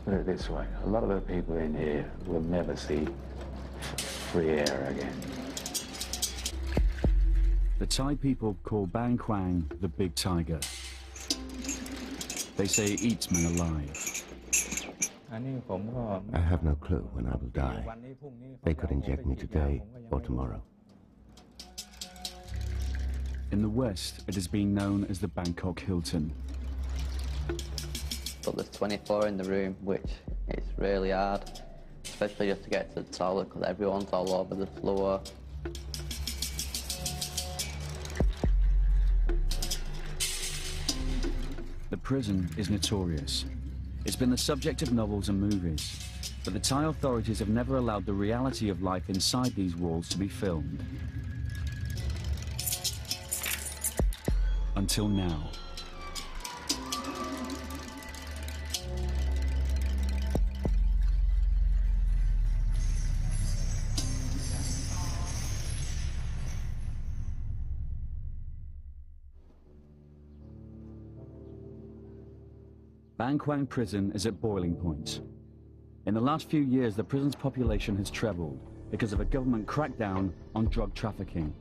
put it this way, a lot of the people in here will never see free air again. The Thai people call Bang Kwang the big tiger. They say it eats men alive. I have no clue when I will die. They could inject me today or tomorrow. In the West, it has been known as the Bangkok Hilton. But there's 24 in the room, which is really hard, especially just to get to the toilet because everyone's all over the floor. The prison is notorious. It's been the subject of novels and movies, but the Thai authorities have never allowed the reality of life inside these walls to be filmed. Until now. Bang Kwang prison is at boiling point. In the last few years, the prison's population has trebled because of a government crackdown on drug trafficking.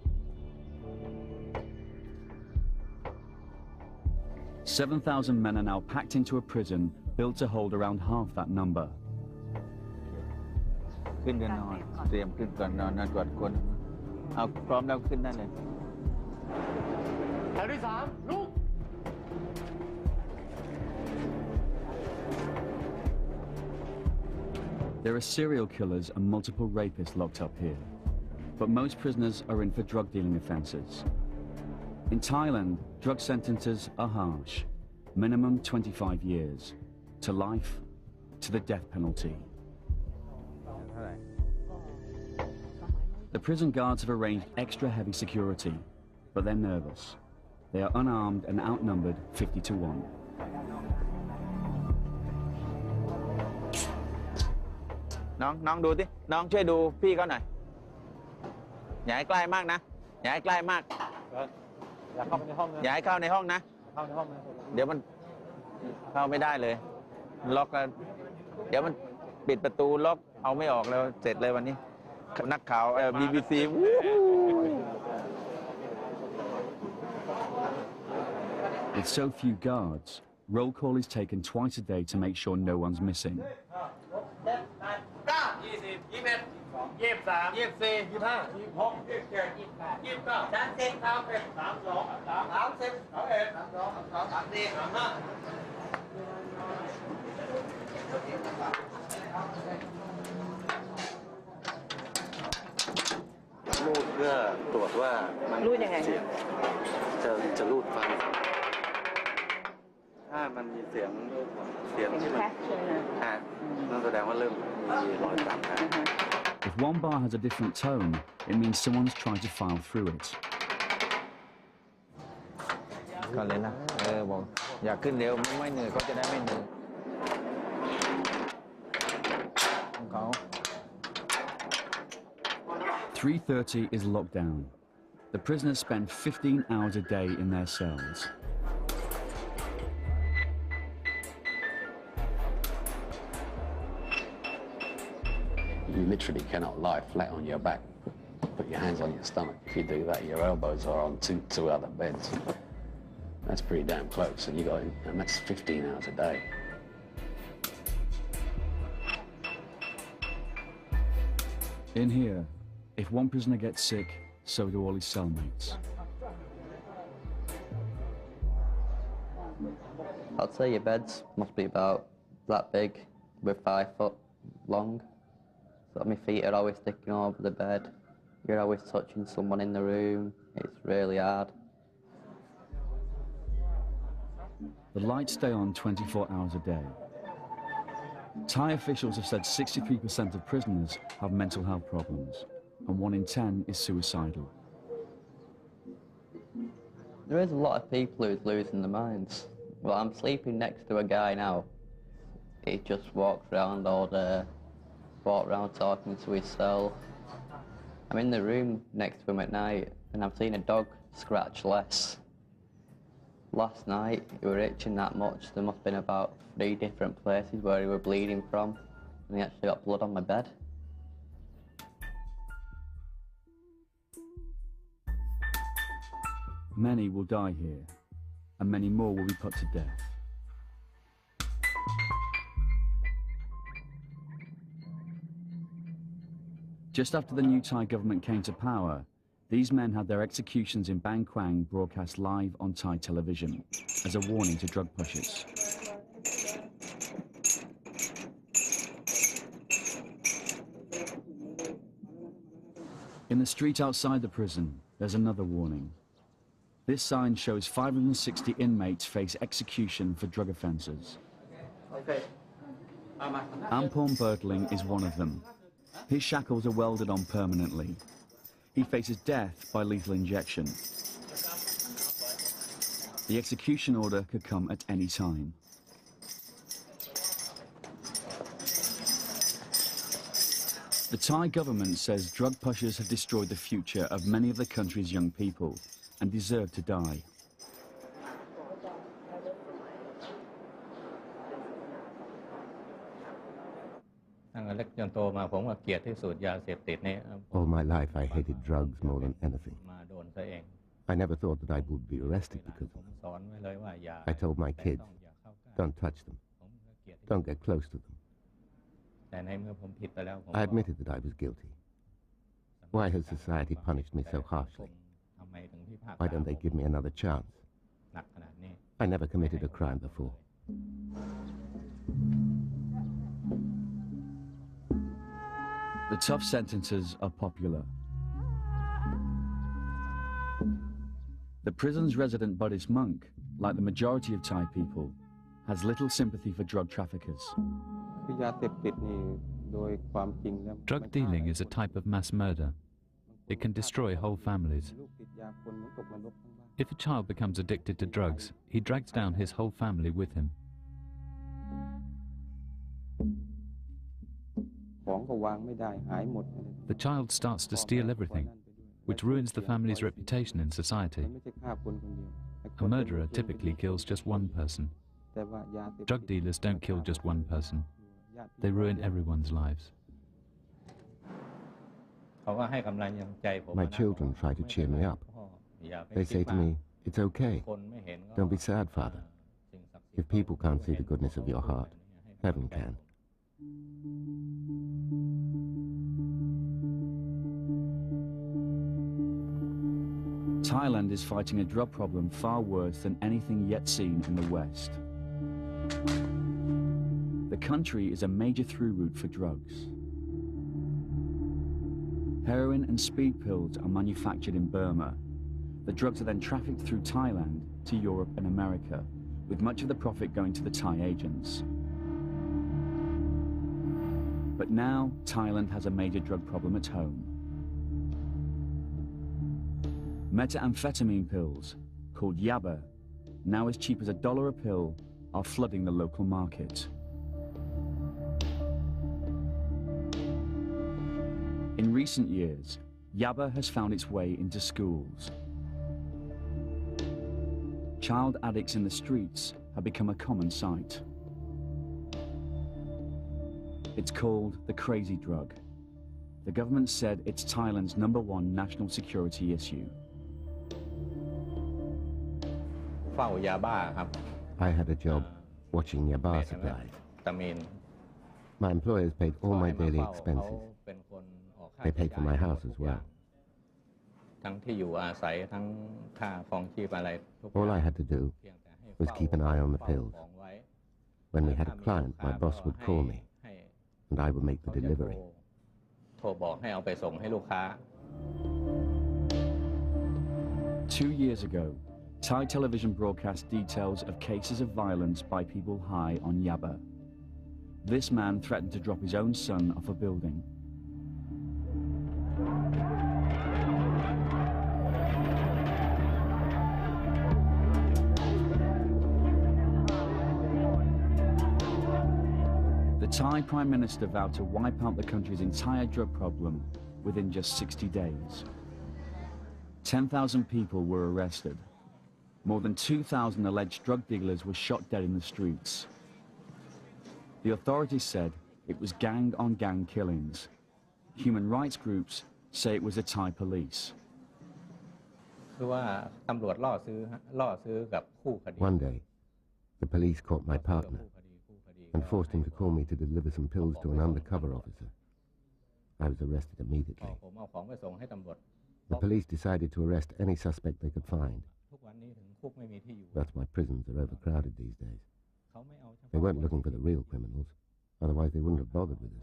7,000 men are now packed into a prison built to hold around half that number. ขึ้นกันนอนเตรียมขึ้นก่อนนอนนะตรวจคนเอาพร้อมแล้วขึ้นได้เลยแถวที่3ลุก There are serial killers and multiple rapists locked up here, but most prisoners are in for drug dealing offences. In Thailand, drug sentences are harsh, minimum 25 years, to life, to the death penalty. The prison guards have arranged extra heavy security, but they're nervous. They are unarmed and outnumbered 50 to 1. น้องดูสิน้องช่วยดูพี่เขาหน่อยอย่าให้ใกล้มากนะอย่าให้ใกล้มากอย่าเข้าไปในห้องนะอย่าให้เข้าในห้องนะเข้าในห้องเดี๋ยวมันเข้าไม่ได้เลยล็อกแล้วเดี๋ยวมันปิดประตูล็อกเอาไม่ออกแล้วเสร็จเลยวันนี้นักข่าว BBC With so few guards, roll call is taken twice a day to make sure no one's missing. รูดเพื่อตรวจว่ามันรูดยังไงจะรูดฟันถ้ามันมีเสียงที่มันนั่นแสดงว่าเริ่มมีรอยตัดแล้ว If one bar has a different tone, it means someone's trying to file through it. ก่อนเลยนะบอกอยากขึ้นเร็วไม่เหนื่อยก็จะได้ไม่เหนื่อยของเขา 3:30 is lockdown. The prisoners spend 15 hours a day in their cells. You literally cannot lie flat on your back. Put your hands on your stomach. If you do that, your elbows are on two other beds. That's pretty damn close, and that's 15 hours a day. In here, if one prisoner gets sick, so do all his cellmates. I'd say your beds must be about that big, with 5 foot long. So my feet are always sticking over the bed. You're always touching someone in the room. It's really hard. The lights stay on 24 hours a day. Thai officials have said 63% of prisoners have mental health problems, and 1 in 10 is suicidal. There is a lot of people who's losing their minds. Well, I'm sleeping next to a guy now. He just walks around all day, walks around talking to himself. I'm in the room next to him at night, and I've seen a dog scratch less. Last night, he were itching that much. There must have been about 3 different places where he were bleeding from, and he actually got blood on my bed. Many will die here, and many more will be put to death. Just after the new Thai government came to power, these men had their executions in Bangkwang broadcast live on Thai television as a warning to drug pushers. In the street outside the prison, there's another warning. This sign shows 560 inmates face execution for drug offences. Ampon Bertling is one of them. His shackles are welded on permanently. He faces death by lethal injection. The execution order could come at any time. The Thai government says drug pushers have destroyed the future of many of the country's young people and deserve to die. All my life I hated drugs more than anything. I never thought that I would be arrested because of them. I told my kids, don't touch them. Don't get close to them. I admitted that I was guilty. Why has society punished me so harshly? Why don't they give me another chance? I never committed a crime before. The tough sentences are popular. The prison's resident Buddhist monk, like the majority of Thai people, has little sympathy for drug traffickers. Drug dealing is a type of mass murder. It can destroy whole families. If a child becomes addicted to drugs, he drags down his whole family with him. The child starts to steal everything, which ruins the family's reputation in society. A murderer typically kills just one person. Drug dealers don't kill just one person. They ruin everyone's lives. My children try to cheer me up. They say to me, it's okay. Don't be sad, Father. If people can't see the goodness of your heart, heaven can. Thailand is fighting a drug problem far worse than anything yet seen in the West. The country is a major through route for drugs. Heroin and speed pills are manufactured in Burma. The drugs are then trafficked through Thailand to Europe and America, with much of the profit going to the Thai agents. But now, Thailand has a major drug problem at home. Methamphetamine pills, called yaba, now as cheap as $1 a pill, are flooding the local market. In recent years, yaba has found its way into schools. Child addicts in the streets have become a common sight. It's called the crazy drug. The government said it's Thailand's #1 national security issue. I had a job watching yaba supplies. My employers paid all my daily expenses. They paid for my house as well. All I had to do was keep an eye on the pills. When we had a client, my boss would call me, and I would make the delivery. 2 years ago, Thai television broadcast details of cases of violence by people high on yaba. This man threatened to drop his own son off a building. The Thai Prime Minister vowed to wipe out the country's entire drug problem within just 60 days. 10,000 people were arrested. More than 2,000 alleged drug dealers were shot dead in the streets. The authorities said it was gang-on-gang killings. Human rights groups say it was the Thai police. One day, the police caught my partner and forced him to call me to deliver some pills to an undercover officer. I was arrested immediately. The police decided to arrest any suspect they could find. That's why prisons are overcrowded these days. They weren't looking for the real criminals, otherwise they wouldn't have bothered with us.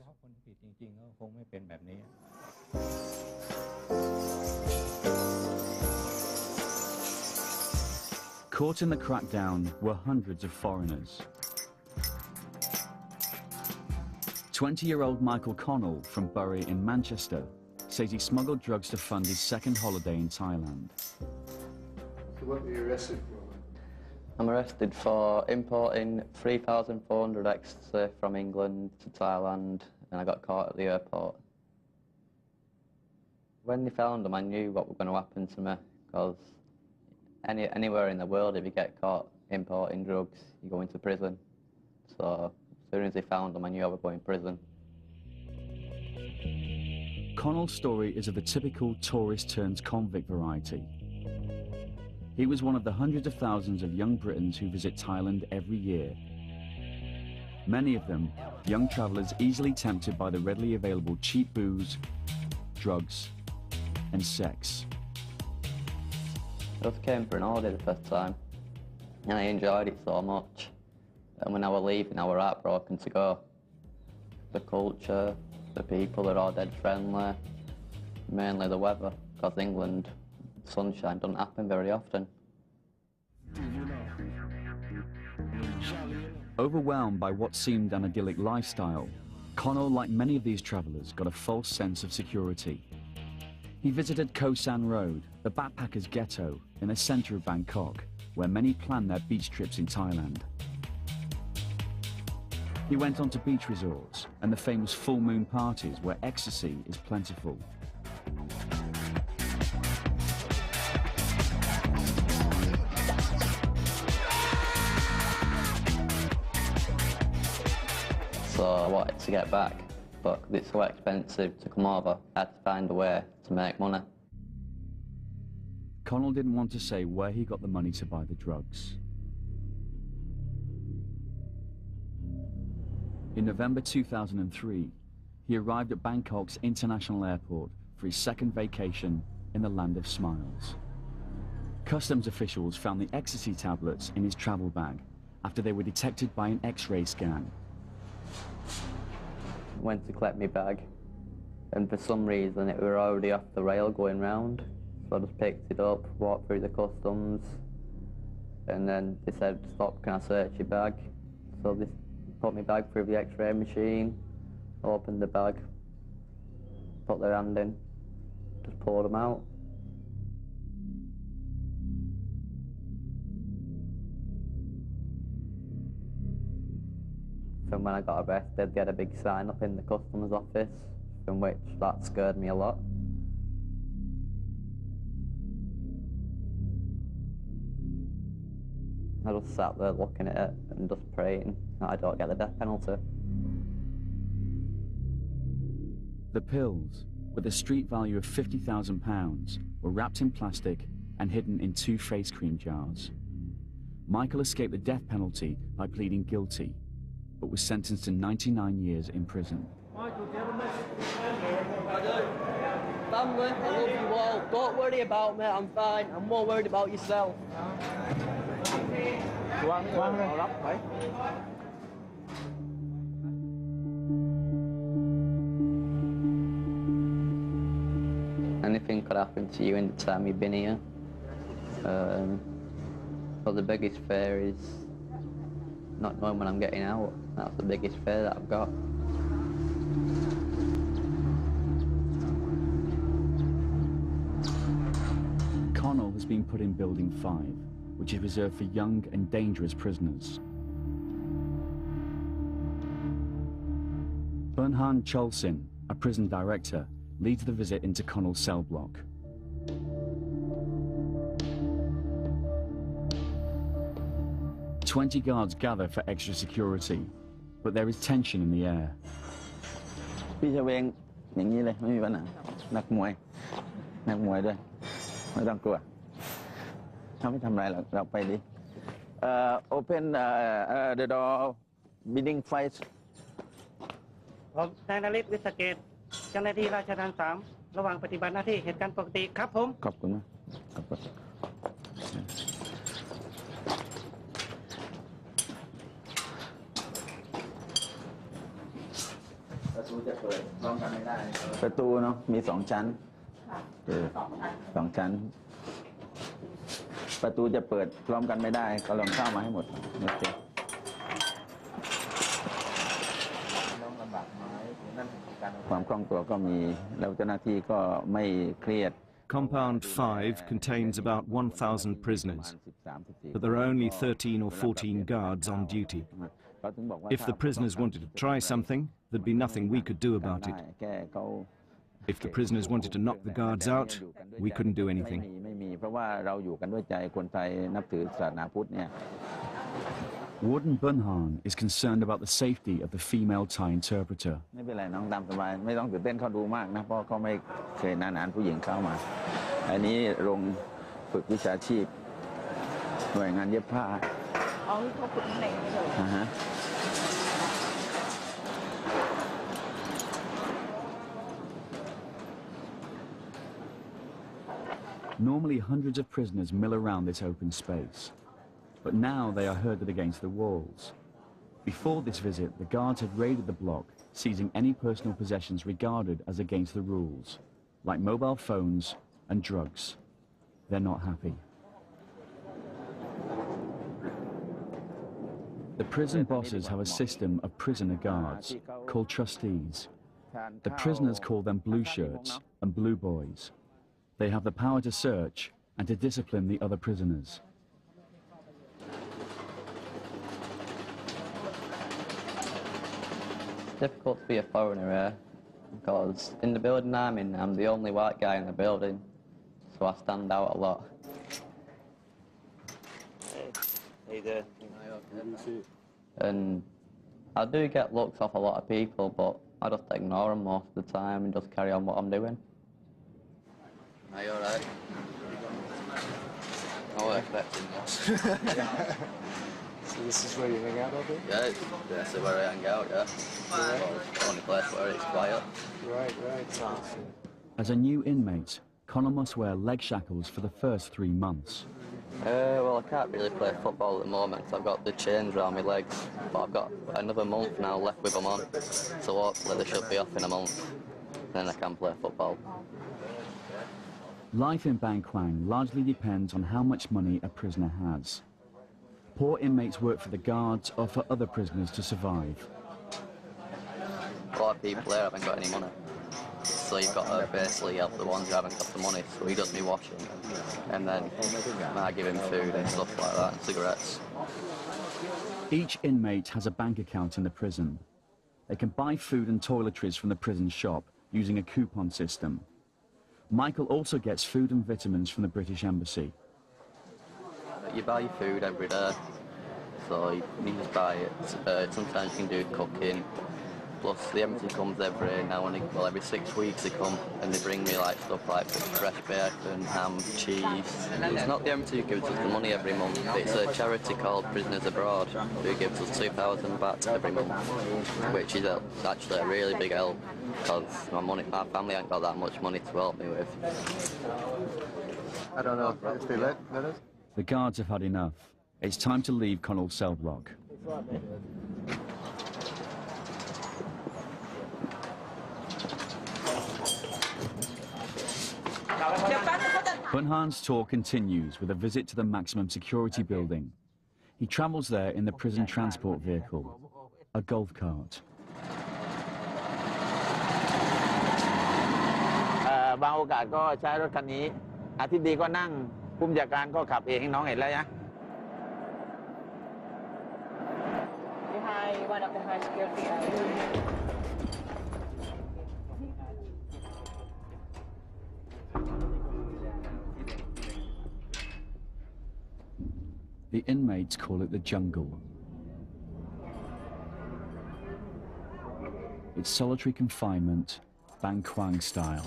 Caught in the crackdown were hundreds of foreigners. 20-year-old Michael Connell from Bury in Manchester says he smuggled drugs to fund his second holiday in Thailand. So what were you arrested for? I'm arrested for importing 3,400 ecstasy from England to Thailand, and I got caught at the airport. When they found them, I knew what was going to happen to me, because anywhere in the world, if you get caught importing drugs, you go into prison. So as soon as they found them, I knew I would go in prison. Connell's story is of the typical tourist-turns-convict variety. He was one of the hundreds of thousands of young Britons who visit Thailand every year. Many of them, young travellers easily tempted by the readily available cheap booze, drugs, and sex. I just came for an holiday the first time, and I enjoyed it so much. And when I was leaving, I was heartbroken to go. The culture, the people are all dead friendly, mainly the weather, because England, sunshine doesn't happen very often. Overwhelmed by what seemed an idyllic lifestyle, Connell, like many of these travellers, got a false sense of security. He visited Koh San Road, the backpackers' ghetto in the centre of Bangkok, where many plan their beach trips in Thailand. He went on to beach resorts and the famous full moon parties where ecstasy is plentiful. So I wanted to get back, but it's so expensive to come over, I had to find a way to make money. Connell didn't want to say where he got the money to buy the drugs. In November 2003, he arrived at Bangkok's international airport for his second vacation in the land of smiles. Customs officials found the ecstasy tablets in his travel bag after they were detected by an X-ray scan. Went to collect my bag, and for some reason it were already off the rail going round. So I just picked it up, walked through the customs, and then they said, "Stop, can I search your bag?" So they put my bag through the X-ray machine, opened the bag, put their hand in, just poured them out. And when I got arrested, they had a big sign up in the customs office, from which that scared me a lot. I just sat there looking at it and just praying that I don't get the death penalty. The pills, with a street value of £50,000, were wrapped in plastic and hidden in 2 face cream jars. Michael escaped the death penalty by pleading guilty, but was sentenced to 99 years in prison. Michael, do you have a message for family? I do. Family, I love you all. Don't worry about me, I'm fine. I'm more worried about yourself. Anything could happen to you in the time you've been here. But the biggest fear is not knowing when I'm getting out. That's the biggest fear that I've got. Connell has been put in Building 5, which is reserved for young and dangerous prisoners. Bernhan Cholsin, a prison director, leads the visit into Connell's cell block. 20 guards gather for extra security, but there is tension in the air. พี่เชเวงอย่างนี้เลยไม่มีปัญหานักมวยด้วยไม่ต้องกลัวเขาไม่ทำอะไรหรอกเราไปดิ open the door bidding fight ผมนายนฤทธิ์วิสเกตเจ้าหน้าที่ราชทัณฑ์3ระหว่างปฏิบัติหน้าที่เหตุการณ์ปกติครับผม ขอบคุณนะขอบคุณประตูจะเปิดพร้อมกันไม่ได้ประตูเนาะมี2 ชั้น2 ชั้นประตูจะเปิดพร้อมกันไม่ได้ก็ลองเข้ามาให้หมดโอเคความคล่องตัวก็มีแล้วเจ้าหน้าที่ก็ไม่เครียด Compound 5 contains about 1,000 prisoners, but there are only 13 or 14 guards on duty. If the prisoners wanted to try something, there'd be nothing we could do about it. If the prisoners wanted to knock the guards out, we couldn't do anything. Warden Bunhan is concerned about the safety of the female Thai interpreter. ไม่เป็นไรน้องตามสบายไม่ต้องตื่นเต้นเขาดูมากนะเพราะเขาไม่เคยนานผู้หญิงเข้ามาอันนี้โรงฝึกวิชาชีพหน่วยงานเย็บผ้าอ๋อเขาฝึกไหนเลย Normally hundreds of prisoners mill around this open space, but now they are herded against the walls. Before this visit, the guards had raided the block, seizing any personal possessions regarded as against the rules, like mobile phones and drugs. They're not happy. The prison bosses have a system of prisoner guards, called trustees. The prisoners call them blue shirts and blue boys. They have the power to search and to discipline the other prisoners. Difficult to be a foreigner here, because in the building I'm in, I'm the only white guy in the building, so I stand out a lot. And I do get looks off a lot of people, but I just ignore them most of the time and just carry on what I'm doing. Are you alright? I was expecting that. So this is where you hang out all day? Yeah, this is where I hang out, yeah. Well, the only place where it's quiet. Right. As a new inmate, Connor must wear leg shackles for the first 3 months. Well, I can't really play football at the moment because I've got the chains around my legs, but I've got another month now left with them on, so hopefully they should be off in a month, then I can play football. Life in Bangkwang largely depends on how much money a prisoner has. Poor inmates work for the guards or for other prisoners to survive. A lot of people there haven't got any money, so you've got to basically help the ones who haven't got the money, so he does me washing, and then I give him food and stuff like that, and cigarettes. Each inmate has a bank account in the prison. They can buy food and toiletries from the prison shop using a coupon system. Michael also gets food and vitamins from the British Embassy. You buy your food every day, so you just buy it. Sometimes you can do cooking. Plus the embassy comes every now and again, well, every 6 weeks they come and they bring me like stuff like fresh bacon, ham, cheese. It's not the embassy who gives us the money every month. It's a charity called Prisoners Abroad who gives us 2,000 baht every month, which is actually a really big help because my family ain't got that much money to help me with. I don't know if they let us. The guards have had enough. It's time to leave Connell's cell block. Bunhan's tour continues with a visit to the maximum security building. He travels there in the prison transport vehicle, a golf cart. บางโอกาสก็ใช้รถคันนี้อาทิตย์ดีก็นั่งผู้บัญชาการก็ขับเองน้องเห็นแล้วนะ Behind one of the high security areas. The inmates call it the jungle. It's solitary confinement, Bang Kwang style.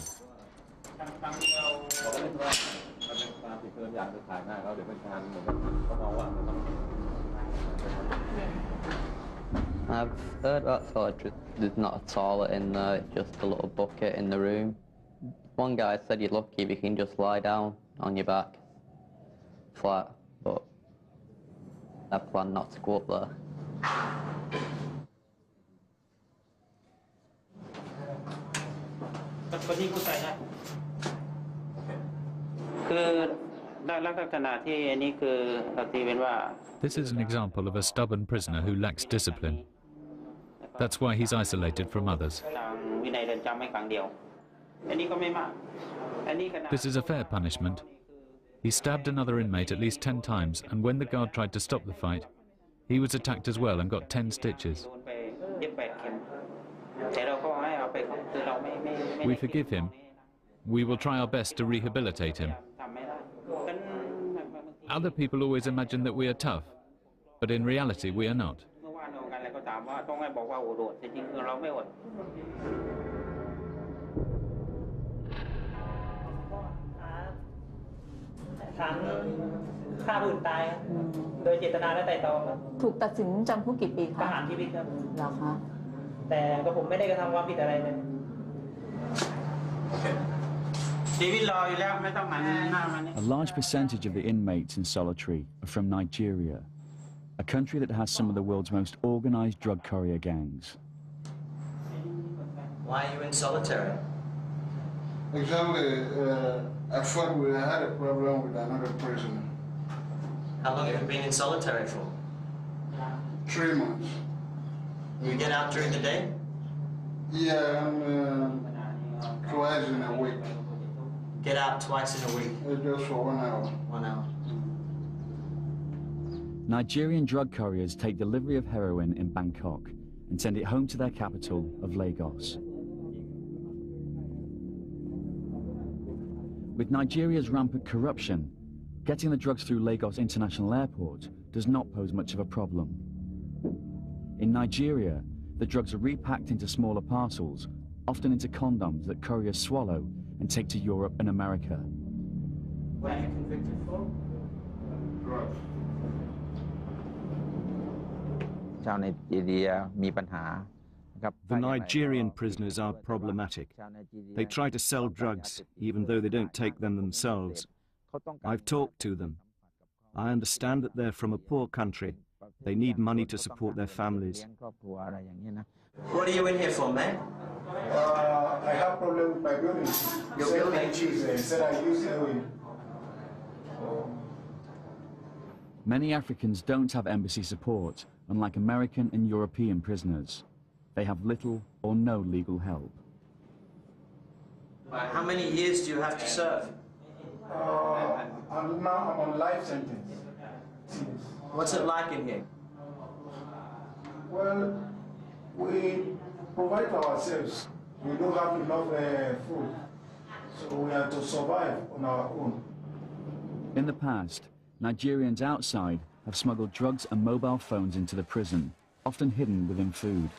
I've heard that solitary, there's not a toilet in there, it's just a little bucket in the room. One guy said you're lucky if you can just lie down on your back, flat, but I plan not to go up there. คนที่ผู้ใส่ได้คือลักษณะที่อันนี้คือเราตีเป็นว่า This is an example of a stubborn prisoner who lacks discipline. That's why he's isolated from others. ทางวินัยเรือนจำไม่ขังเดียวอันนี้ก็ไม่มากอันนี้ขนาด This is a fair punishment. He stabbed another inmate at least 10 times, and when the guard tried to stop the fight, he was attacked as well and got 10 stitches. โดนไปเย็บ8 เข็มแต่เราก็ให้เอาไปคือเราไม่ We forgive him. We will try our best to rehabilitate him. ทำไม่ได้ Other people always imagine that we are tough, but in reality we are not. เมื่อวานเรากันอะไรก็ถามว่าต้องให้บอกว่าโอดจริงๆคือเราไม่อด ศาลฆ่าผู้อื่นตายครับโดยเจตนาและไตร่ตรองครับ ถูกตัดสินจำคุกกี่ปี ประ คะ หารชีวิตครับ เหรอคะ แต่ก็ผมไม่ได้กระทำความผิดอะไรเลย ชีวิตรออยู่แล้วไม่ต้องมาหน้ามัน A large percentage of the inmates in solitary are from Nigeria, a country that has some of the world's most organized drug courier gangs. Why are you in solitary? Exactly. I thought we had a problem with another prisoner. How long have you been in solitary for? 3 months. You get out during the day? Yeah, twice in a week. Get out twice in a week? Just for 1 hour. 1 hour. Nigerian drug couriers take delivery of heroin in Bangkok and send it home to their capital of Lagos. With Nigeria's rampant corruption, getting the drugs through Lagos International Airport does not pose much of a problem. In Nigeria, the drugs are repacked into smaller parcels, often into condoms that couriers swallow and take to Europe and America. What are you convicted for? Drugs. ชาวไนจีเรียมีปัญหา The Nigerian prisoners are problematic. They try to sell drugs, even though they don't take them themselves. I've talked to them. I understand that they're from a poor country. They need money to support their families. What are you in here for, man? I have problem with my building. Your building? Said I use heroin. Many Africans don't have embassy support, unlike American and European prisoners. They have little or no legal help. How many years do you have to serve? I'm on life sentence. What's it like in here? Well, we provide for ourselves. We don't have enough food, so we have to survive on our own. In the past, Nigerians outside have smuggled drugs and mobile phones into the prison, often hidden within food.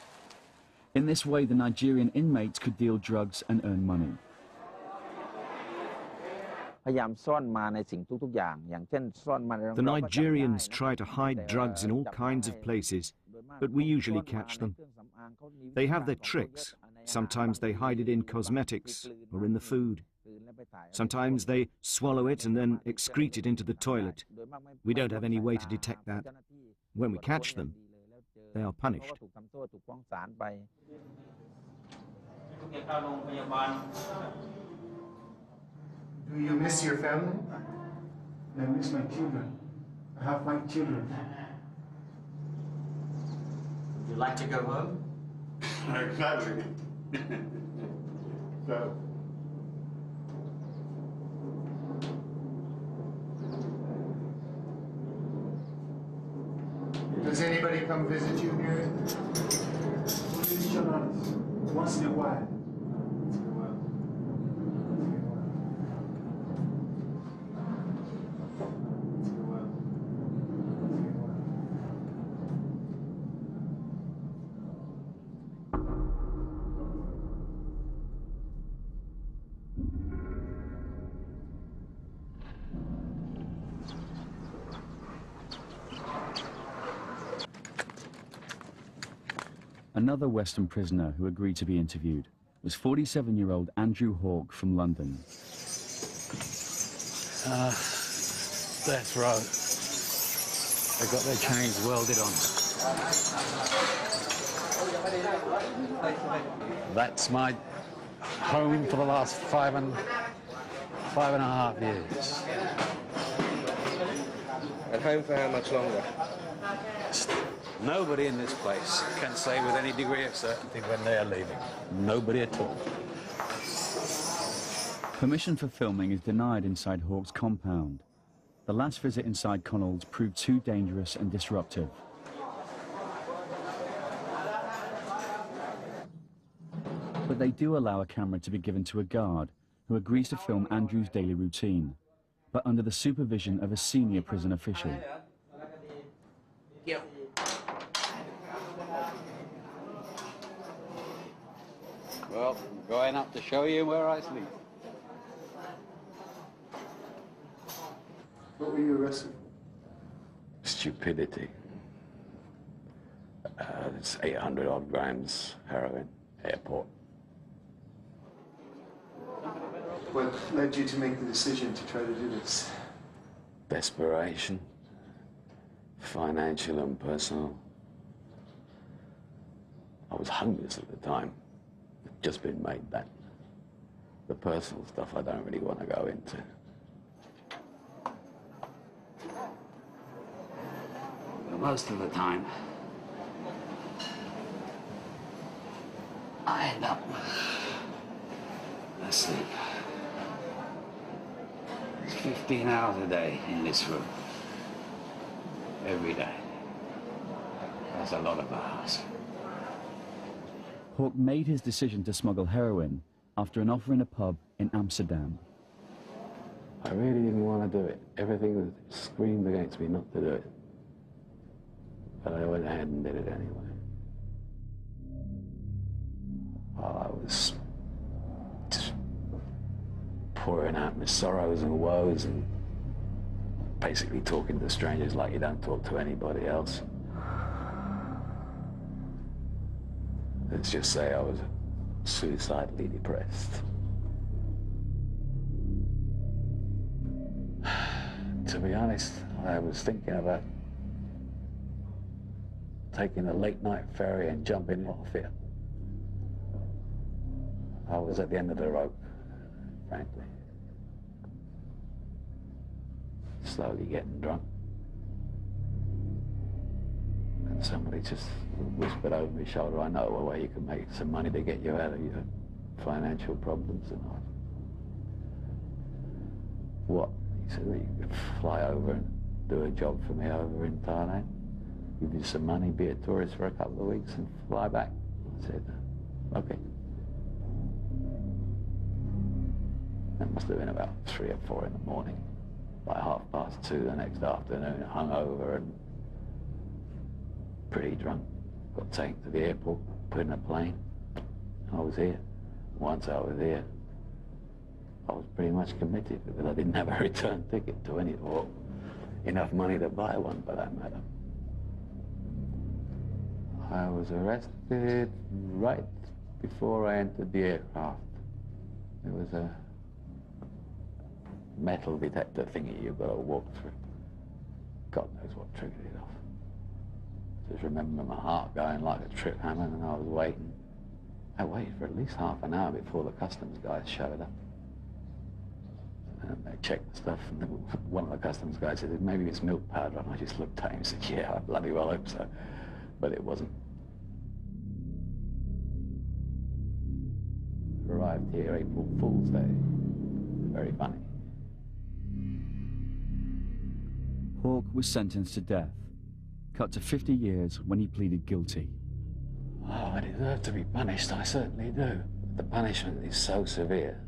In this way, the Nigerian inmates could deal drugs and earn money. พยายามซ่อนมาในสิ่งทุกๆอย่างอย่างเช่นซ่อนมา The Nigerians try to hide drugs in all kinds of places, but we usually catch them. They have their tricks. Sometimes they hide it in cosmetics or in the food. Sometimes they swallow it and then excrete it into the toilet. We don't have any way to detect that. When we catch them, they are punished. Do you miss your family? I miss my children. I have 5 children. Would you like to go home? Exactly. So. Does anybody come visit you here? Once in a while. Another Western prisoner who agreed to be interviewed was 47-year-old Andrew Hawke from London. Death row. They've got their chains welded on. That's my home for the last five and a half years. At home for how much longer? Nobody in this place can say with any degree of certainty when they are leaving. Nobody at all. Permission for filming is denied inside Hawke's compound. The last visit inside Connell's proved too dangerous and disruptive. But they do allow a camera to be given to a guard who agrees to film Andrew's daily routine, but under the supervision of a senior prison official. Well, I'm going up to show you where I sleep. What were you arrested for? Stupidity. It's 800 odd grams heroin, airport. What led you to make the decision to try to do this? Desperation, financial and personal. I was homeless at the time. I'd just been made that. The personal stuff I don't really want to go into. But most of the time, I end up asleep. It's 15 hours a day in this room. Every day. That's a lot of hours. Hawke made his decision to smuggle heroin after an offer in a pub in Amsterdam. I really didn't want to do it. Everything screamed against me not to do it. But I went ahead and did it anyway. I was just pouring out my sorrows and woes and basically talking to strangers like you don't talk to anybody else. Let's just say I was suicidally depressed. To be honest, I was thinking about taking a late-night ferry and jumping off it. I was at the end of the rope, frankly. Slowly getting drunk. And somebody just whispered over my shoulder, I know a way you can make some money to get you out of your financial problems. And I, what? He said, well, you could fly over and do a job for me over in Thailand, give you some money, be a tourist for a couple of weeks and fly back. I said, okay. That must have been about 3 or 4 in the morning. By 2:30 the next afternoon, hungover and pretty drunk. Got taken to the airport, put in a plane. I was here. Once I was here, I was pretty much committed because I didn't have a return ticket to any, or enough money to buy one for that matter. I was arrested right before I entered the aircraft. There was a metal detector thingy you've got to walk through. God knows what triggered it off. Just remember my heart going like a trip hammer, and I was waiting. I waited for at least half an hour before the customs guys showed up. And they checked the stuff, and one of the customs guys said, maybe it's milk powder, and I just looked at him and said, yeah, I bloody well hope so. But it wasn't. Arrived here April Fool's Day. Very funny. Hawke was sentenced to death, cut to 50 years when he pleaded guilty. Oh, I deserve to be punished, I certainly do. The punishment is so severe.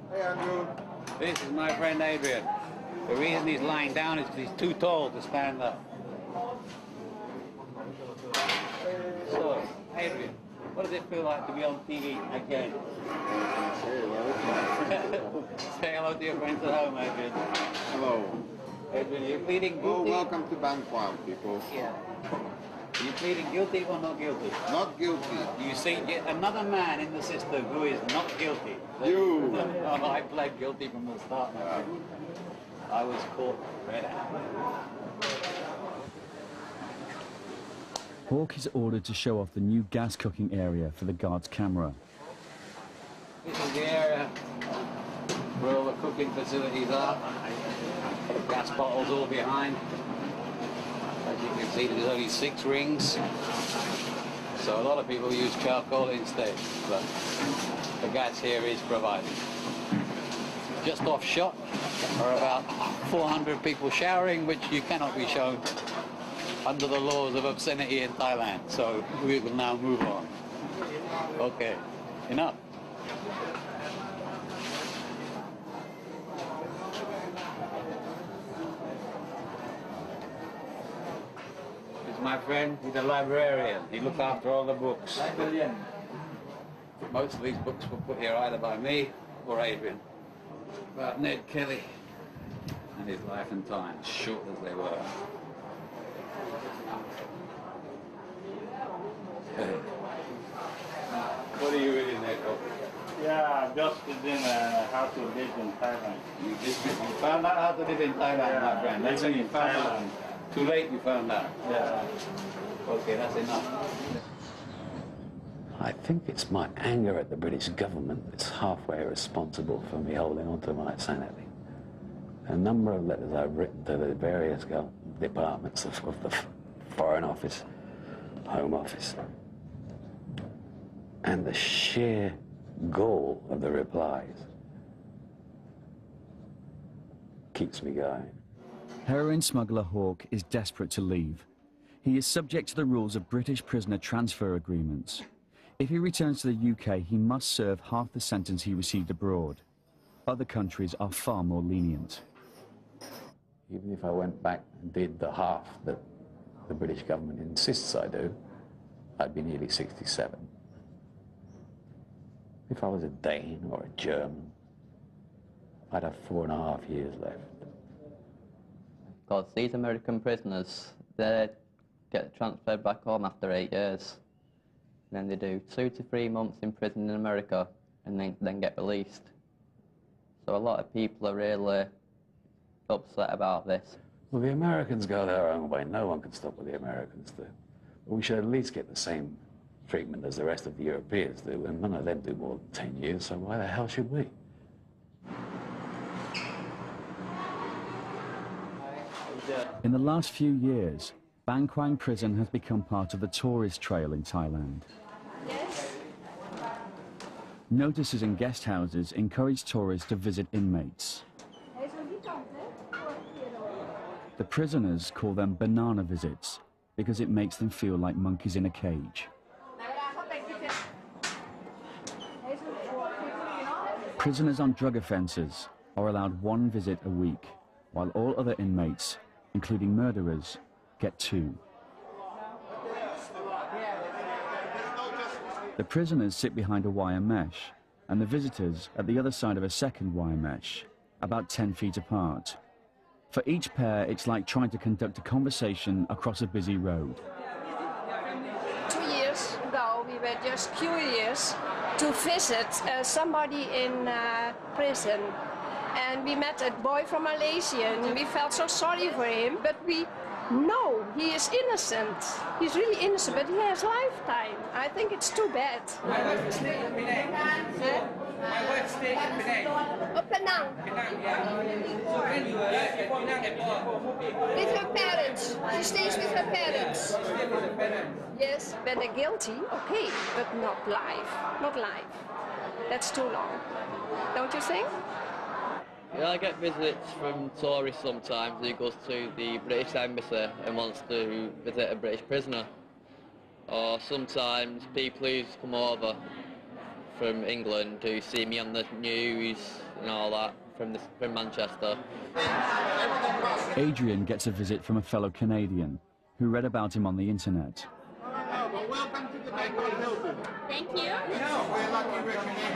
Hey, Andrew. This is my friend Adrian. The reason he's lying down is because he's too tall to stand up. So, Adrian, what does it feel like to be on TV again? Say hello to your friends at home, Adrian. Hello. Adrian, you're pleading guilty? Well, welcome to Bankwile, people. Yeah. Are you pleading guilty or not guilty? Not guilty. You see another man in the system who is not guilty. You. Oh, I pled guilty from the start, my friend. I was caught red-handed. Hawke is ordered to show off the new gas cooking area for the guard's camera. This is the area where all the cooking facilities are. Gas bottles all behind. As you can see, there's only 6 rings. So a lot of people use charcoal instead, but the gas here is provided. Just off shot are about 400 people showering, which you cannot be shown under the laws of obscenity in Thailand. So we will now move on. Okay, enough. My friend, he's a librarian. He looks after all the books. Librarian. Most of these books were put here either by me or Adrian. About Ned Kelly and his life and times, short as they were. What are you reading there, Coach? Yeah, just reading how to live in Thailand. You found out how to live in Thailand, yeah, my friend. That's when you found out. Too late you found out. Yeah. Okay, that's enough. I think it's my anger at the British government that's halfway responsible for me holding on to my sanity. A number of letters I've written to the various departments of the Foreign Office, Home Office, and the sheer gall of the replies keeps me going. Heroin smuggler Hawke is desperate to leave. He is subject to the rules of British prisoner transfer agreements. If he returns to the UK, he must serve half the sentence he received abroad. Other countries are far more lenient. Even if I went back and did the half that the British government insists I do, I'd be nearly 67. If I was a Dane or a German, I'd have 4.5 years left. Because these American prisoners, they get transferred back home after 8 years. And then they do 2 to 3 months in prison in America and then get released. So a lot of people are really upset about this. Well, the Americans go their own way. No one can stop what the Americans do. But we should at least get the same treatment as the rest of the Europeans do, and none of them do more than 10 years, so why the hell should we? In the last few years, Bang Kwang prison has become part of the tourist trail in Thailand. Notices in guest houses encourage tourists to visit inmates. The prisoners call them banana visits because it makes them feel like monkeys in a cage. Prisoners on drug offences are allowed 1 visit a week, while all other inmates, including murderers, get 2. The prisoners sit behind a wire mesh, and the visitors at the other side of a second wire mesh, about 10 feet apart. For each pair, it's like trying to conduct a conversation across a busy road. 2 years ago, we were just curious to visit somebody in prison. And we met a boy from Malaysia, and we felt so sorry for him, but we know he is innocent. He's really innocent, but he has lifetime. I think it's too bad. My wife stay in Penang. My wife stay in Penang. Oh, Penang. So when you were at Penang at With her parents. She stays with her parents. Yes, when they're guilty, okay, but not life. Not life. That's too long. Don't you think? Yeah, I get visits from tourists sometimes who goes to the British Embassy and wants to visit a British prisoner. Or sometimes people who come over from England who see me on the news and all that from Manchester. Adrian gets a visit from a fellow Canadian who read about him on the internet. Well, welcome to the Bangkok Hilton. Thank you. We're lucky we're Canadian.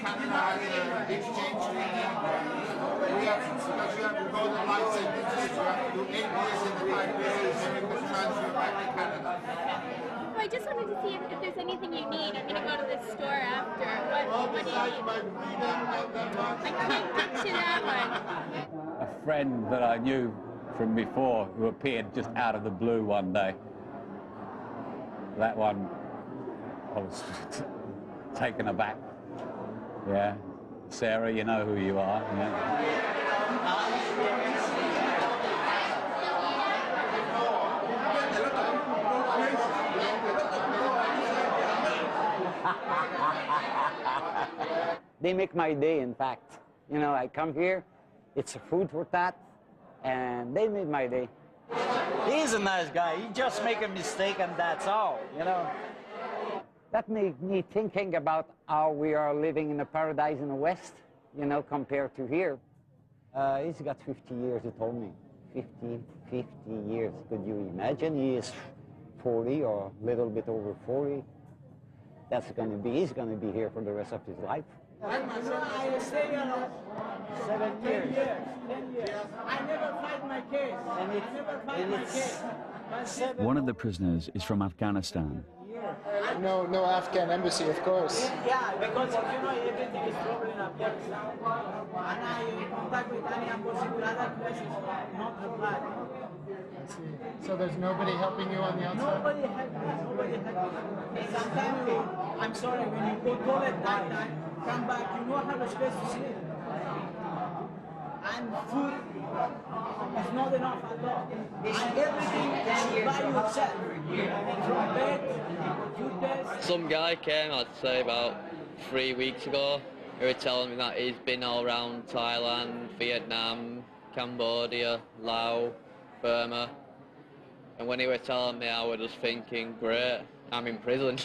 Canada has an exchange treaty. We have, because we have the golden license. just wanted to see if there's anything you need. I'm going to go to the store after. What do you need? I can't get to that one. A friend that I knew from before who appeared just out of the blue one day. That one, I was taken aback. Yeah. Sarah, you know who you are. Yeah. They make my day, in fact. You know, I come here, it's a food for thought, and they made my day. He's a nice guy. He just make a mistake and that's all, you know. That made me thinking about how we are living in a paradise in the West, you know, compared to here. He's got 50 years, he told me. 50 years. Could you imagine? He is 40 or a little bit over 40. That's going to be, he's going to be here for the rest of his life. I stay here 7 years. 10 years. I never fight my case. I never fight my case. One of the prisoners is from Afghanistan. No Afghan embassy, of course. Yeah, because you know everything is problem in Afghanistan. And I contact with any embassy with other places, not reply. I see. So there's nobody helping you on the outside? Nobody help me. Nobody help me. Sometimes I'm sorry, when you go toilet that time, come back, you don't have a space to sleep. And food is not enough at all. And everything is by yourself. From bed, toothpaste. Some guy came, I'd say about 3 weeks ago. He was telling me that he's been all around Thailand, Vietnam, Cambodia, Laos, Burma. And when he was telling me, I was just thinking, great, I'm in prison.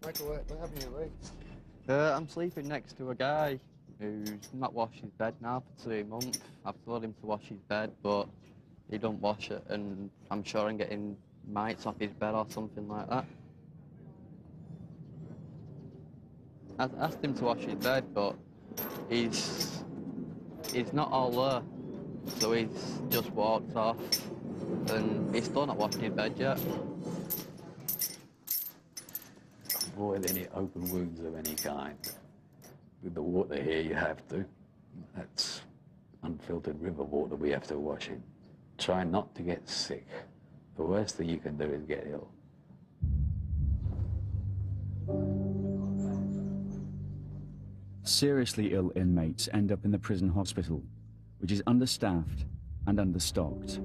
Michael, what happened to your legs? I'm sleeping next to a guy who's not washed his bed now for 2 months. I've told him to wash his bed, but he don't wash it, and I'm sure I'm getting mites off his bed or something like that. I asked him to wash his bed, but he's not all there, so he's just walked off, and he's still not washing his bed yet. Avoid any open wounds of any kind. With the water here, you have to. That's unfiltered river water we have to wash in. Try not to get sick. The worst thing you can do is get ill. Seriously ill inmates end up in the prison hospital, which is understaffed and understocked.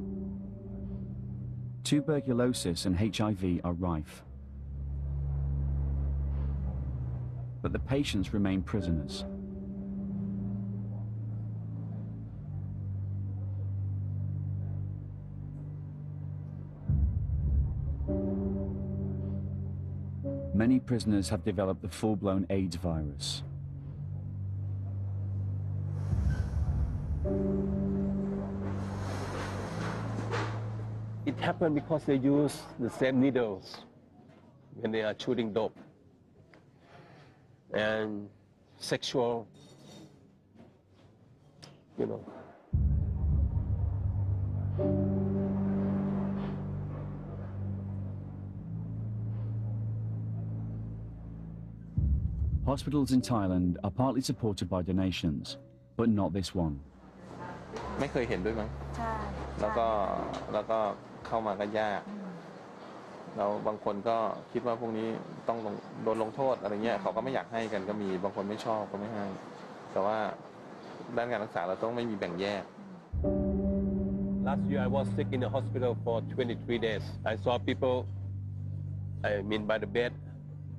Tuberculosis and HIV are rife. But the patients remain prisoners. Many prisoners have developed the full-blown AIDS virus. It happened because they use the same needles when they are shooting dope. And sexual, you know. Hospitals in Thailand are partly supported by donations, but not this one. ไม่เคยเห็นด้วยมั้งแล้วก็เข้ามาก็ยากแล้วบางคนก็คิดว่าพวกนี้ต้องโดนลงโทษอะไรเงี้ยเขาก็ไม่อยากให้กันก็มีบางคนไม่ชอบก็ไม่ให้แต่ว่าด้านการรักษาเราต้องไม่มีแบ่งแยก Last year I was sick in the hospital for 23 days. I saw people, I mean by the bed,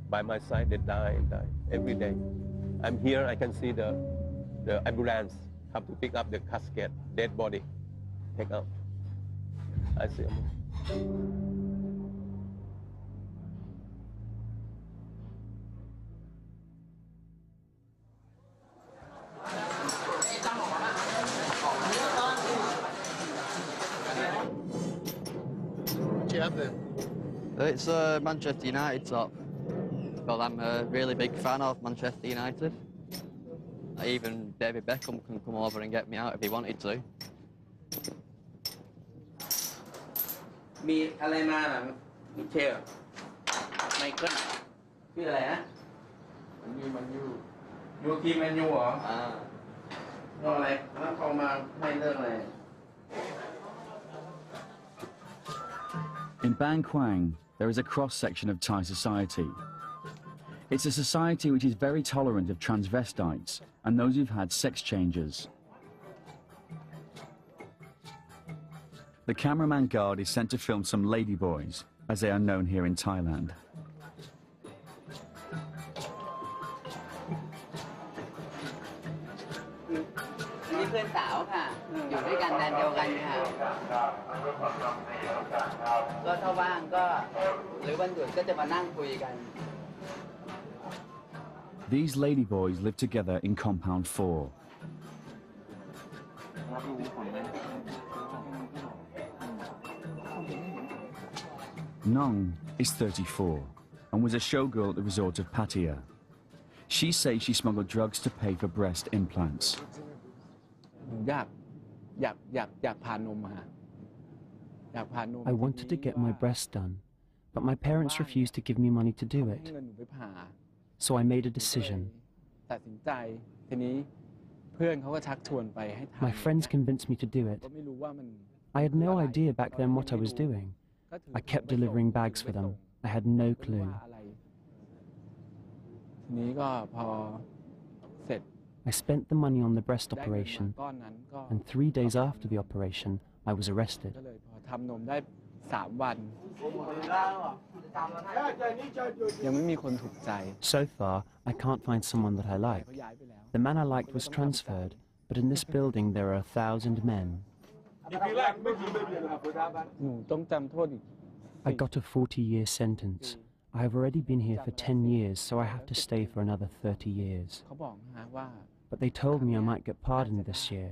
by my side, they die every day. I'm here, I can see the ambulance have to pick up the casket, dead body, take out. I see them. you have there? It's Manchester United top. Well, I'm a really big fan of Manchester United. Even David Beckham can come over and get me out if he wanted to. มีอะไรมาล่ะมิเชลไมเคิลชื่ออะไรนะมันยูทีมแมนยูเหรอเรื่องอะไรแล้วเขามาให้เรื่องอะไร In Bang Kwang, there is a cross-section of Thai society. It's a society which is very tolerant of transvestites and those who've had sex changes. The cameraman guard is sent to film some ladyboys, as they are known here in Thailand. นี่เพื่อนสาวค่ะ อยู่ด้วยกันแดนเดียวกันค่ะก็ถ้าว่างก็หรือวันหยุดก็จะมานั่งคุยกัน These ladyboys live together in compound 4. Nong is 34 and was a showgirl at the resort of Pattaya. She says she smuggled drugs to pay for breast implants. I wanted to get my breasts done, but my parents refused to give me money to do it. So I made a decision. My friends convinced me to do it. I had no idea back then what I was doing. I kept delivering bags for them. I had no clue. I spent the money on the breast operation, and 3 days after the operation, I was arrested. So far, I can't find someone that I like. The man I liked was transferred, but in this building there are 1,000 men. I got a 40-year sentence. I have already been here for 10 years, so I have to stay for another 30 years. But they told me I might get pardoned this year,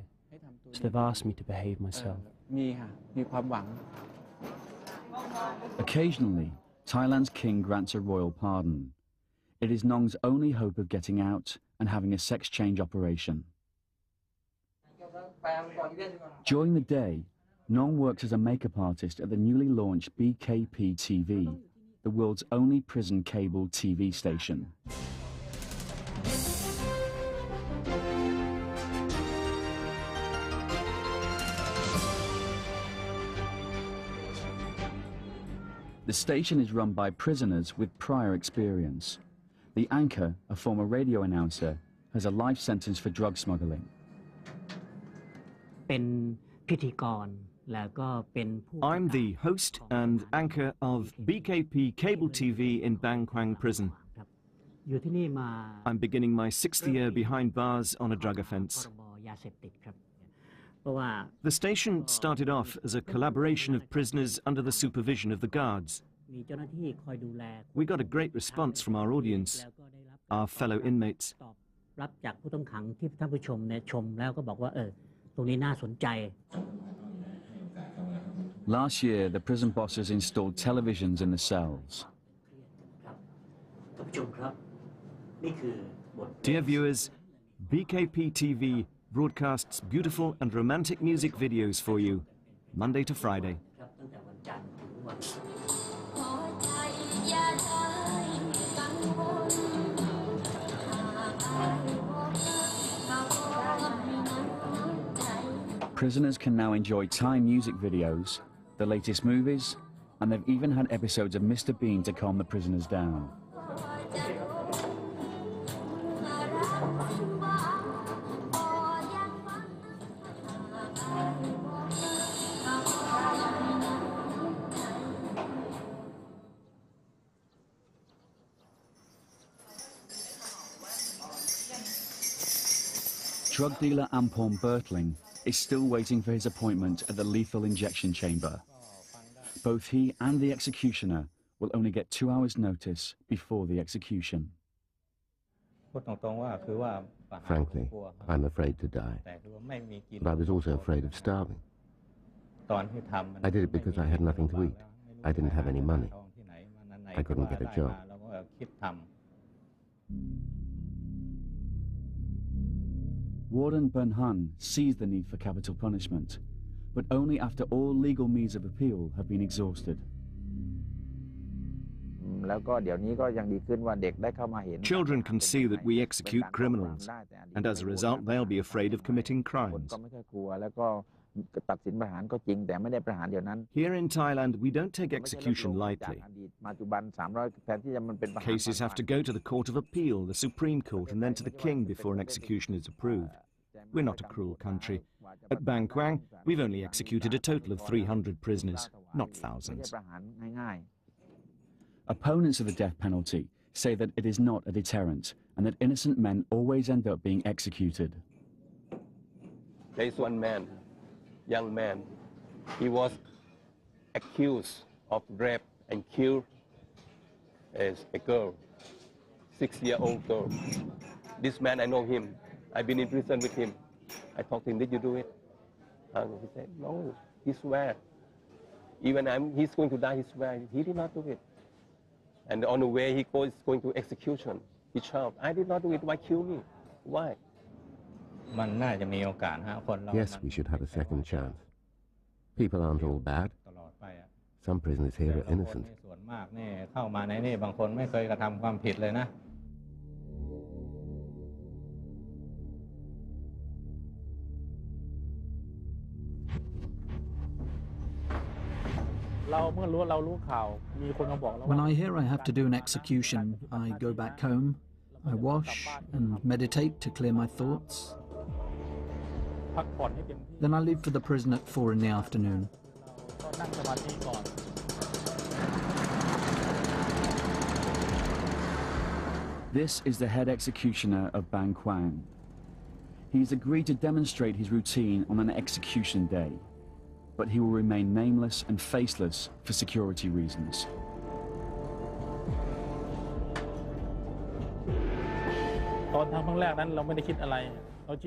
so they've asked me to behave myself. Occasionally, Thailand's king grants a royal pardon. It is Nong's only hope of getting out and having a sex change operation. During the day, Nong works as a makeup artist at the newly launched BKP TV, the world's only prison cable TV station. The station is run by prisoners with prior experience. The anchor, a former radio announcer, has a life sentence for drug smuggling. I'm the host and anchor of BKP Cable TV in Bang Kwang Prison. I'm beginning my 6th year behind bars on a drug offence. The station started off as a collaboration of prisoners under the supervision of the guards. We got a great response from our audience, our fellow inmates. Last year, the prison bosses installed televisions in the cells. Dear viewers, BKP TV broadcasts beautiful and romantic music videos for you, Monday to Friday. Prisoners can now enjoy Thai music videos, the latest movies, and they've even had episodes of Mr. Bean to calm the prisoners down. Drug dealer Ampon Bertling is still waiting for his appointment at the lethal injection chamber. Both he and the executioner will only get 2 hours' notice before the execution. Frankly, I'm afraid to die. But I was also afraid of starving. I did it because I had nothing to eat. I didn't have any money. I couldn't get a job. Warden Bernhan sees the need for capital punishment, but only after all legal means of appeal have been exhausted. Children can see that we execute criminals, and as a result, they'll be afraid of committing crimes. Here in Thailand, we don't take execution lightly. Cases have to go to the Court of Appeal, the Supreme Court, and then to the King before an execution is approved. We're not a cruel country. At Bang Kwang, we've only executed a total of 300 prisoners, not thousands. Opponents of the death penalty say that it is not a deterrent and that innocent men always end up being executed. There is one man, young man, he was accused of rape and killed as a girl, 6-year-old girl. This man, I know him. I've been in prison with him. I talked to him, did you do it? And he said, no, he swear. Even he's going to die, he swear. He did not do it. And on the way he goes going to execution. He shouted, I did not do it, why kill me? Why? Yes, we should have a second chance. People aren't all bad. Some prisoners here are innocent. When I hear I have to do an execution, I go back home, I wash and meditate to clear my thoughts. Then I leave for the prison at 4 in the afternoon. This is the head executioner of Bang Kwang. He's agreed to demonstrate his routine on an execution day, but he will remain nameless and faceless for security reasons.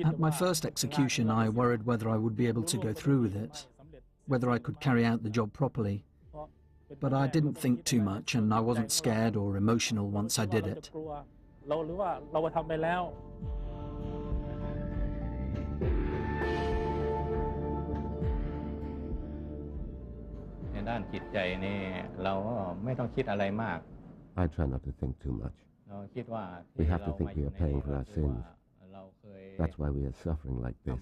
At my first execution, I worried whether I would be able to go through with it, whether I could carry out the job properly. But I didn't think too much, and I wasn't scared or emotional once I did it. I try not to think too much. We have to think we are paying for our sins. That's why we are suffering like this.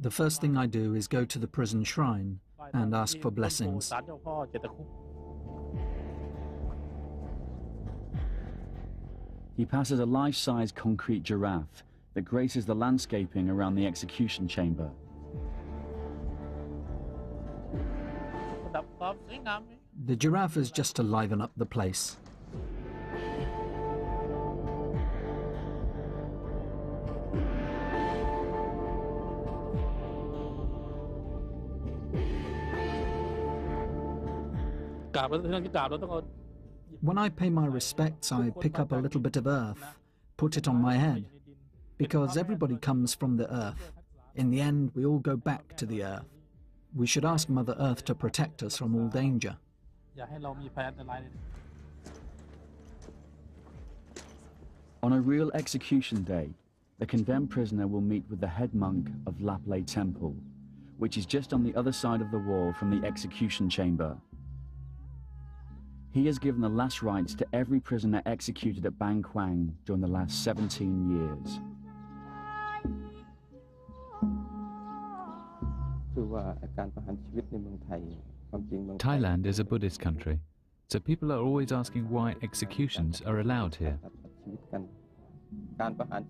The first thing I do is go to the prison shrine and ask for blessings. He passes a life-size concrete giraffe that graces the landscaping around the execution chamber. The giraffe is just to liven up the place. When I pay my respects, I pick up a little bit of earth, put it on my head, because everybody comes from the earth. In the end, we all go back to the earth. We should ask Mother Earth to protect us from all danger. On a real execution day, the condemned prisoner will meet with the head monk of Lapley Temple, which is just on the other side of the wall from the execution chamber. He has given the last rites to every prisoner executed at Bang Kwang during the last 17 years. Thailand is a Buddhist country, so people are always asking why executions are allowed here.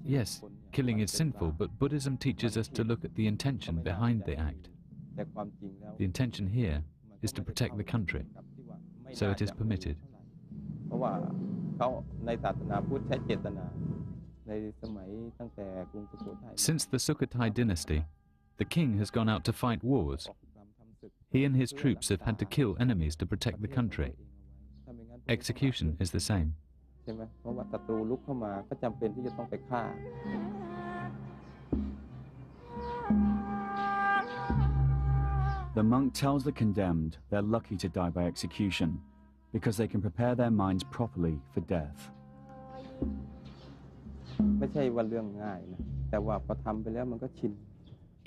Yes, killing is sinful, but Buddhism teaches us to look at the intention behind the act. The intention here is to protect the country, so it is permitted. Since the Sukhothai dynasty, the king has gone out to fight wars. He and his troops have had to kill enemies to protect the country. Execution is the same. ใช่ไหมเพราะว่าศัตรูลุกเข้ามาก็จำเป็นที่จะต้องไปฆ่า The monk tells the condemned they're lucky to die by execution because they can prepare their minds properly for death. ไม่ใช่ว่าเรื่องง่ายนะแต่ว่าพอทำไปแล้วมันก็ชิน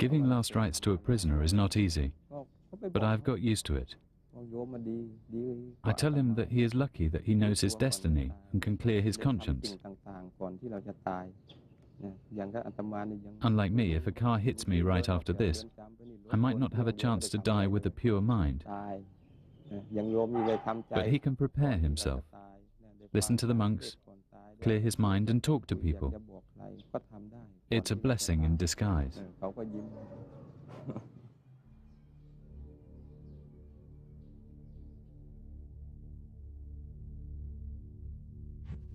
Giving last rites to a prisoner is not easy, but I've got used to it. I tell him that he is lucky that he knows his destiny and can clear his conscience. Unlike me, if a car hits me right after this, I might not have a chance to die with a pure mind. But he can prepare himself, listen to the monks, clear his mind and talk to people. It's a blessing in disguise.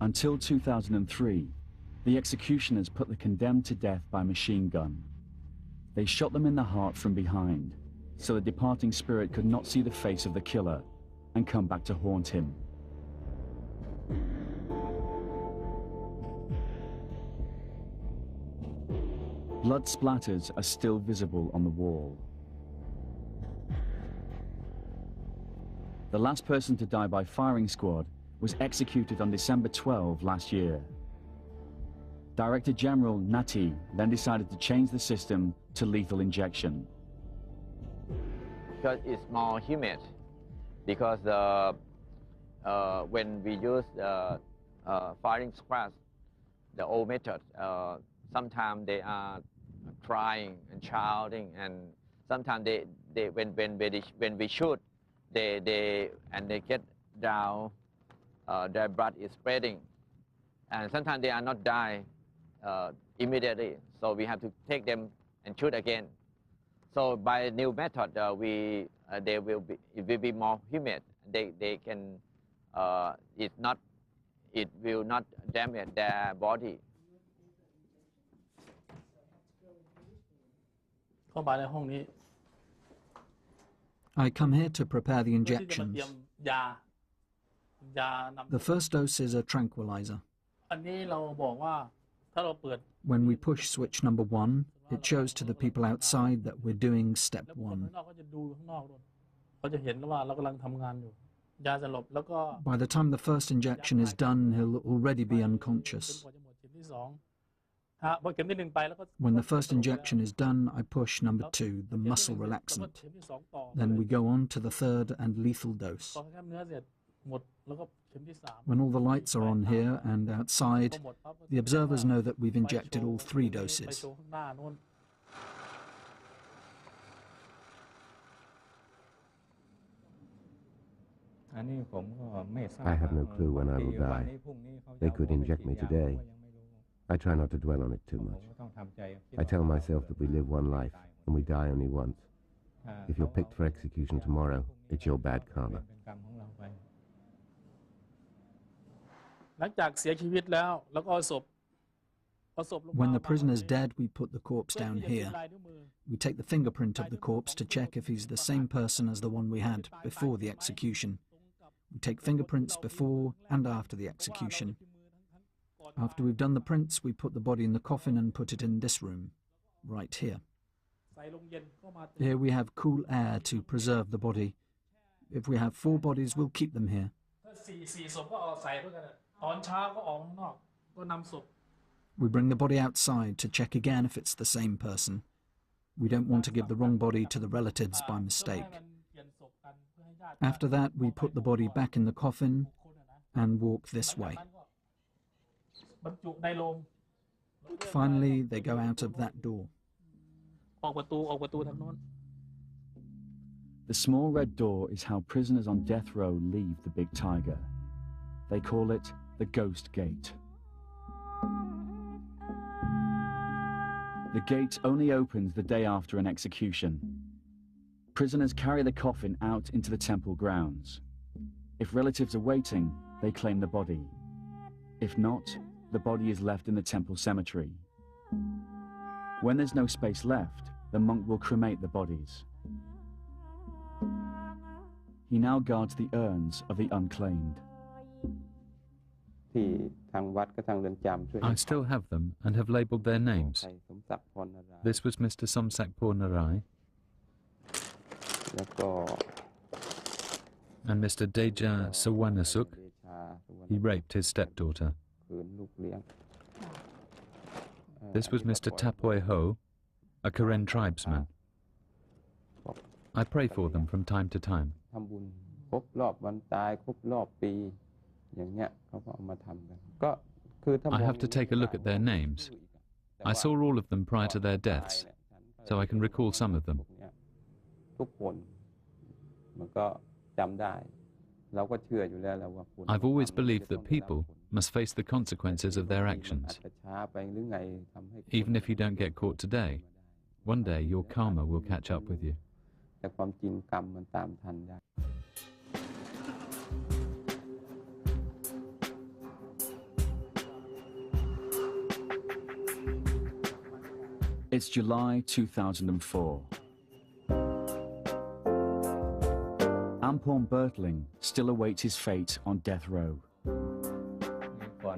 Until 2003, the executioners put the condemned to death by machine gun. They shot them in the heart from behind, so the departing spirit could not see the face of the killer and come back to haunt him. Blood splatters are still visible on the wall. The last person to die by firing squad was executed on December 12 last year. Director General Nati then decided to change the system to lethal injection. Because it's more humid, because when we use firing squads, the old method, sometimes they are crying and shouting, and sometimes when we shoot, they get down. Their blood is spreading, and sometimes they are not die immediately. So we have to take them and shoot again. So by new method, it will be more humid. They can it will not damage their body. I come here to prepare the injections. The first dose is a tranquilizer. When we push switch number 1, it shows to the people outside that we're doing step 1. By the time the first injection is done, he'll already be unconscious. When the first injection is done, I push number 2, the muscle relaxant. Then we go on to the third and lethal dose. When all the lights are on here and outside, the observers know that we've injected all 3 doses. I have no clue when I will die. They could inject me today. I try not to dwell on it too much. I tell myself that we live one life and we die only once. If you're picked for execution tomorrow, it's your bad karma. When the prisoner's dead, we put the corpse down here. We take the fingerprint of the corpse to check if he's the same person as the one we had before the execution. We take fingerprints before and after the execution. After we've done the prints, we put the body in the coffin and put it in this room, right here. Here we have cool air to preserve the body. If we have 4 bodies, we'll keep them here. We bring the body outside to check again if it's the same person. We don't want to give the wrong body to the relatives by mistake. After that, we put the body back in the coffin and walk this way. Finally, they go out of that door. The small red door is how prisoners on death row leave the big tiger. They call it the Ghost Gate. The gate only opens the day after an execution. Prisoners carry the coffin out into the temple grounds. If relatives are waiting, they claim the body. If not, the body is left in the temple cemetery. When there's no space left, the monk will cremate the bodies. He now guards the urns of the unclaimed. I still have them and have labelled their names. This was Mr. Somsak Pornarai and Mr. Deja Sawanasuk. He raped his stepdaughter. This was Mr. Tapoy Ho, a Karen tribesman. I pray for them from time to time. I have to take a look at their names. I saw all of them prior to their deaths, so I can recall some of them. I've always believed that people must face the consequences of their actions. Even if you don't get caught today, one day your karma will catch up with you. It's July 2004. Ampon Bertling still awaits his fate on death row. I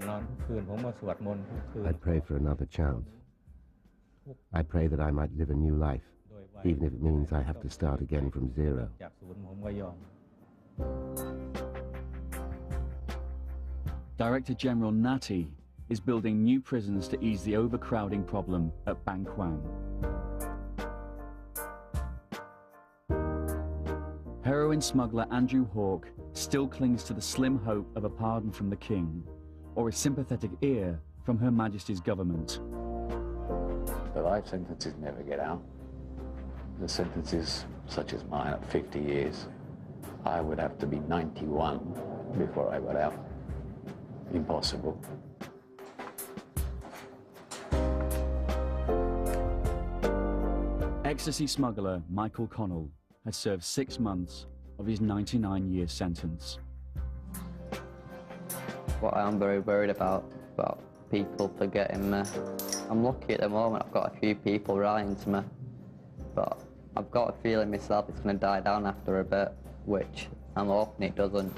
pray for another chance. I pray that I might live a new life, even if it means I have to start again from zero. Director General Nati is building new prisons to ease the overcrowding problem at Bang Kwang. Heroin smuggler Andrew Hawke still clings to the slim hope of a pardon from the King or a sympathetic ear from Her Majesty's government. The life sentences never get out. The sentences, such as mine, at 50 years, I would have to be 91 before I got out. Impossible. Ecstasy smuggler Michael Connell has served 6 months of his 99-year sentence. What I am very worried about people forgetting me. I'm lucky at the moment, I've got a few people writing to me, but I've got a feeling myself it's going to die down after a bit, which I'm hoping it doesn't.